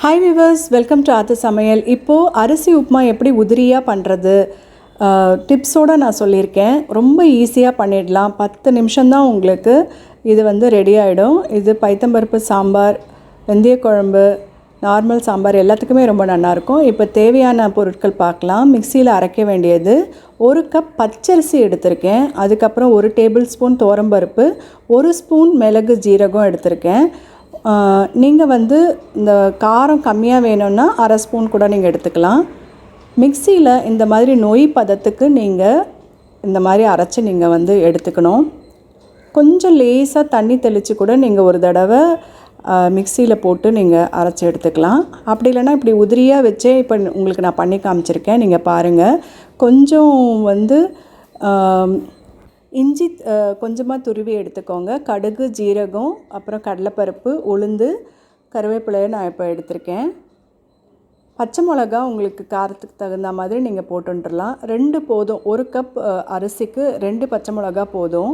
Hi viewers, welcome to ஆத்துசமையல். இப்போது அரிசி உப்புமா எப்படி உதிரியாக பண்ணுறது டிப்ஸோடு நான் சொல்லியிருக்கேன். ரொம்ப ஈஸியாக பண்ணிடலாம். 10 நிமிஷம்தான் உங்களுக்கு இது ரெடி ஆகிடும். இது பைத்தம்பருப்பு சாம்பார், வெந்தய குழம்பு, நார்மல் சாம்பார் எல்லாத்துக்குமே ரொம்ப நல்லாயிருக்கும். இப்போ தேவையான பொருட்கள் பார்க்கலாம். மிக்சியில் அரைக்க வேண்டியது 1 கப் பச்சரிசி எடுத்திருக்கேன். அதுக்கப்புறம் 1 டேபிள் ஸ்பூன் துவரம்பருப்பு, 1 ஸ்பூன் மிளகு ஜீரகம் எடுத்திருக்கேன். நீங்கள் இந்த காரம் கம்மியாக வேணும்னா அரை ஸ்பூன் கூட நீங்கள் எடுத்துக்கலாம். மிக்சியில் இந்த மாதிரி நொய் பதத்துக்கு நீங்கள் இந்த மாதிரி அரைச்சி நீங்கள் எடுத்துக்கணும். கொஞ்சம் லேசாக தண்ணி தெளித்து கூட நீங்கள் ஒரு தடவை மிக்சியில் போட்டு நீங்கள் அரைச்சி எடுத்துக்கலாம். அப்படி இல்லைன்னா இப்படி உதிரியாக வச்சே இப்போ உங்களுக்கு நான் பண்ணி காமிச்சிருக்கேன். நீங்கள் பாருங்கள். கொஞ்சம் இஞ்சி கொஞ்சமாக துருவி எடுத்துக்கோங்க. கடுகு, ஜீரகம், அப்புறம் கடலைப்பருப்பு, உளுந்து, கருவேப்பிலையை நான் இப்போ எடுத்திருக்கேன். பச்சை மிளகா உங்களுக்கு காரத்துக்கு தகுந்த மாதிரி நீங்கள் போட்டுடலாம். 2 போதும். 1 கப் அரிசிக்கு 2 பச்சை மிளகா போதும்.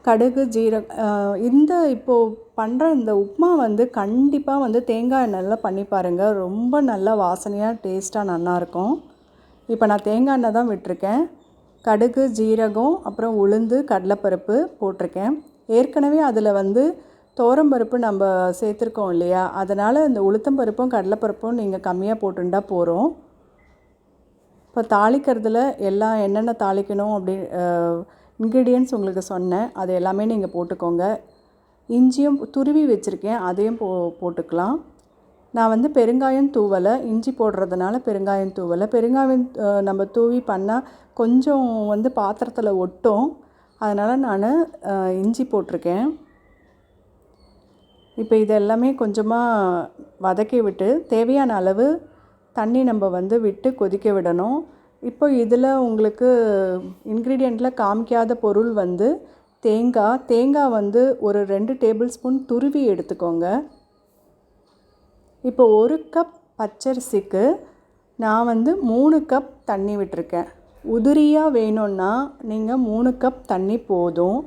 கடுகு, ஜீரகம் இப்போது பண்ணுற இந்த உப்புமா கண்டிப்பாக தேங்காய் எண்ணெயில் பண்ணி பாருங்கள். ரொம்ப நல்லா வாசனையாக டேஸ்ட்டாக நல்லாயிருக்கும். இப்போ நான் தேங்காய் எண்ணெய் தான் விட்டிருக்கேன். கடுகு, ஜீரகம், அப்புறம் உளுந்து, கடலைப்பருப்பு போட்டிருக்கேன். ஏற்கனவே அதில் துவரம்பருப்பு நம்ம சேர்த்துருக்கோம் இல்லையா, அதனால் இந்த உளுத்தம்பருப்பும் கடலைப்பருப்பும் நீங்கள் கம்மியாக போட்டுட்டா போகிறோம். இப்போ தாளிக்கிறதுல எல்லாம் என்னென்ன தாளிக்கணும் இன்க்ரீடியன்ட்ஸ் உங்களுக்கு சொன்னேன். அது எல்லாமே நீங்கள் போட்டுக்கோங்க. இஞ்சியும் துருவி வச்சுருக்கேன், அதையும் போட்டுக்கலாம். நான் பெருங்காயம் தூவலை. இஞ்சி போடுறதுனால பெருங்காயம் தூவலை. பெருங்காயம் நம்ம தூவி பண்ணால் கொஞ்சம் பாத்திரத்தில் ஒட்டும். அதனால் நான் இஞ்சி போட்டிருக்கேன். இப்போ இது எல்லாமே கொஞ்சமாக வதக்கி விட்டு தேவையான அளவு தண்ணி நம்ம விட்டு கொதிக்க விடணும். இப்போ இதில் உங்களுக்கு இன்க்ரீடியண்ட்டில் காமிக்காத பொருள் தேங்காய் ஒரு 2 டேபிள் ஸ்பூன் துருவி எடுத்துக்கோங்க. இப்போ 1 கப் பச்சரிசிக்கு நான் 3 கப் தண்ணி விட்டுருக்கேன். உதிரியாக வேணும்னா நீங்கள் 3 கப் தண்ணி போதும்.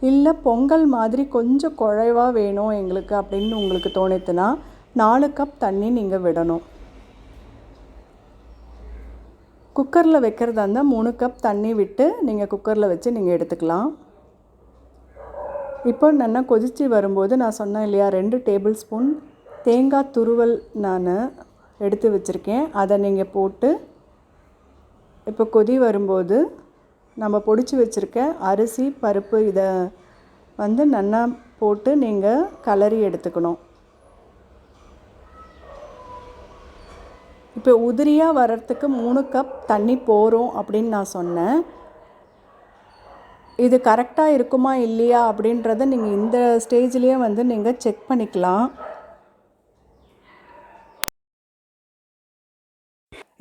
இல்லை பொங்கல் மாதிரி கொஞ்சம் குழைவாக வேணும் எங்களுக்கு அப்படின்னு உங்களுக்கு தோணுச்சுன்னா 4 கப் தண்ணி நீங்கள் விடணும். குக்கரில் வைக்கிறதா இருந்தால் 3 கப் தண்ணி விட்டு நீங்கள் குக்கரில் வச்சு நீங்கள் எடுத்துக்கலாம். இப்போ நல்லா கொதித்து வரும்போது நான் சொன்னேன் இல்லையா, 2 டேபிள் ஸ்பூன் தேங்காய் துருவல் நான் எடுத்து வச்சுருக்கேன். அதை நீங்கள் போட்டு இப்போ கொதி வரும்போது நம்ம பொடிச்சு வச்சுருக்க அரிசி, பருப்பு இதை நல்லா போட்டு நீங்கள் கலரி எடுத்துக்கணும். இப்போ உதிரியாக வர்றதுக்கு 3 கப் தண்ணி போகிறோம் அப்படின்னு நான் சொன்னேன். இது கரெக்டாக இருக்குமா இல்லையா அப்படின்றத நீங்கள் இந்த ஸ்டேஜ்லேயே நீங்கள் செக் பண்ணிக்கலாம்.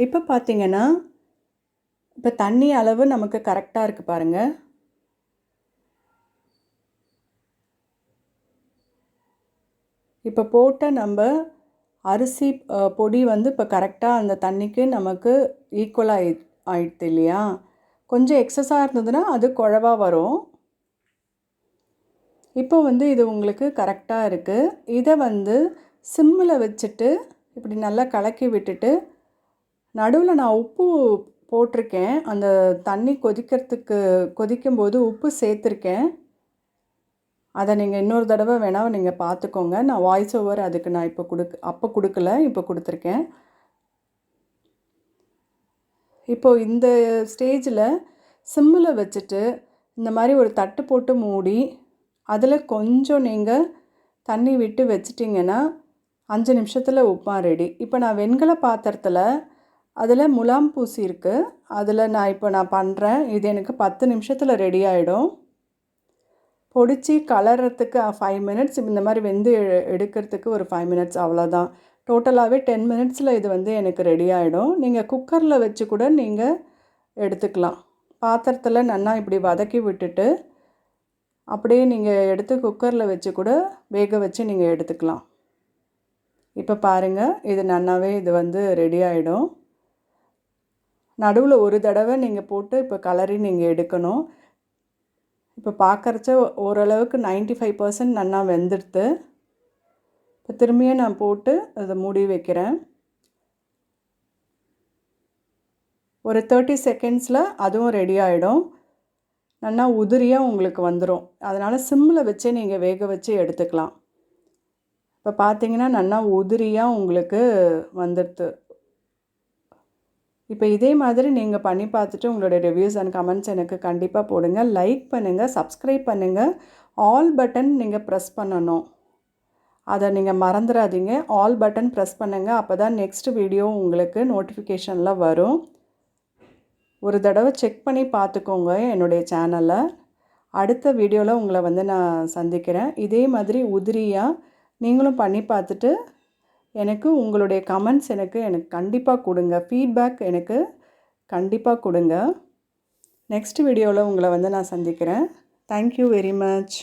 இப்போ பார்த்தீங்கன்னா இப்போ தண்ணி அளவு நமக்கு கரெக்டாக இருக்குது பாருங்கள். இப்போ போட்ட நம்ம அரிசி பொடி இப்போ கரெக்டாக அந்த தண்ணிக்கு நமக்கு ஈக்குவலாக ஆயிடுது இல்லையா. கொஞ்சம் எக்ஸஸாக இருந்ததுன்னா அது குழவாக வரும். இப்போ இது உங்களுக்கு கரெக்டாக இருக்குது. இதை சிம்மில் வச்சுட்டு இப்படி நல்லா கலக்கி விட்டுட்டு நடுவில் நான் உப்பு போட்டிருக்கேன். அந்த தண்ணி கொதிக்கும்போது உப்பு சேர்த்துருக்கேன். அதை நீங்கள் இன்னொரு தடவை வேணால் நீங்கள் பார்த்துக்கோங்க. நான் வாய்ஸ் ஓவர் அதுக்கு நான் அப்போ கொடுக்கல, இப்போ கொடுத்துருக்கேன். இப்போது இந்த ஸ்டேஜில் சிம்மில் வச்சுட்டு இந்த மாதிரி ஒரு தட்டு போட்டு மூடி அதில் கொஞ்சம் நீங்கள் தண்ணி விட்டு வச்சிட்டிங்கன்னா 5 நிமிஷத்தில் உப்புமா ரெடி. இப்போ நான் வெண்கல பாத்திரத்தில் அதில் முலாம் பூசி இருக்குது, அதில் நான் பண்ணுறேன். இது எனக்கு 10 நிமிஷத்தில் ரெடி ஆகிடும். பொடிச்சு கலர்றதுக்கு 5 மினிட்ஸ், இந்த மாதிரி வெந்து எடுக்கிறதுக்கு ஒரு 5 மினிட்ஸ், அவ்வளோதான். டோட்டலாகவே 10 மினிட்ஸில் இது எனக்கு ரெடி ஆகிடும். நீங்கள் குக்கரில் வச்சு கூட நீங்கள் எடுத்துக்கலாம். பாத்திரத்தில் நல்லா இப்படி வதக்கி விட்டுட்டு அப்படியே நீங்கள் எடுத்து குக்கரில் வச்சு கூட வேக வச்சு நீங்கள் எடுத்துக்கலாம். இப்போ பாருங்கள், இது நல்லாவே இது ரெடி ஆகிடும். நடுவில் ஒரு தடவை நீங்கள் போட்டு இப்போ கலரி நீங்கள் எடுக்கணும். இப்போ பார்க்குறச்ச ஓரளவுக்கு 95% நல்லா வெந்துடுது. இப்போ திரும்பியும் நான் போட்டு அதை மூடி வைக்கிறேன். ஒரு 30 செகண்ட்ஸில் அதுவும் ரெடி ஆகிடும். நல்லா உதிரியாக உங்களுக்கு வந்துடும். அதனால் சிம்மில் வச்சே நீங்கள் வேக வச்சு எடுத்துக்கலாம். இப்போ பார்த்தீங்கன்னா நல்லா உதிரியாக உங்களுக்கு வந்துடுது. இப்போ இதே மாதிரி நீங்கள் பண்ணி பார்த்துட்டு உங்களுடைய ரிவ்யூஸ் அண்ட் கமெண்ட்ஸ் எனக்கு கண்டிப்பாக போடுங்க. லைக் பண்ணுங்கள், சப்ஸ்கிரைப் பண்ணுங்கள், ஆல் பட்டன் நீங்கள் ப்ரெஸ் பண்ணணும். அதை நீங்கள் மறந்துடாதீங்க. ஆல் பட்டன் ப்ரெஸ் பண்ணுங்கள். அப்போ தான் நெக்ஸ்ட் வீடியோ உங்களுக்கு நோட்டிஃபிகேஷனில் வரும். ஒரு தடவை செக் பண்ணி பார்த்துக்கோங்க என்னுடைய சேனலை. அடுத்த வீடியோவில் உங்களை நான் சந்திக்கிறேன். இதே மாதிரி உதிரியாக நீங்களும் பண்ணி பார்த்துட்டு எனக்கு உங்களுடைய கமெண்ட்ஸ் எனக்கு கண்டிப்பாக கொடுங்க. ஃபீட்பேக் எனக்கு கண்டிப்பாக கொடுங்க. நெக்ஸ்ட் வீடியோவில் உங்களை நான் சந்திக்கிறேன். Thank you very much.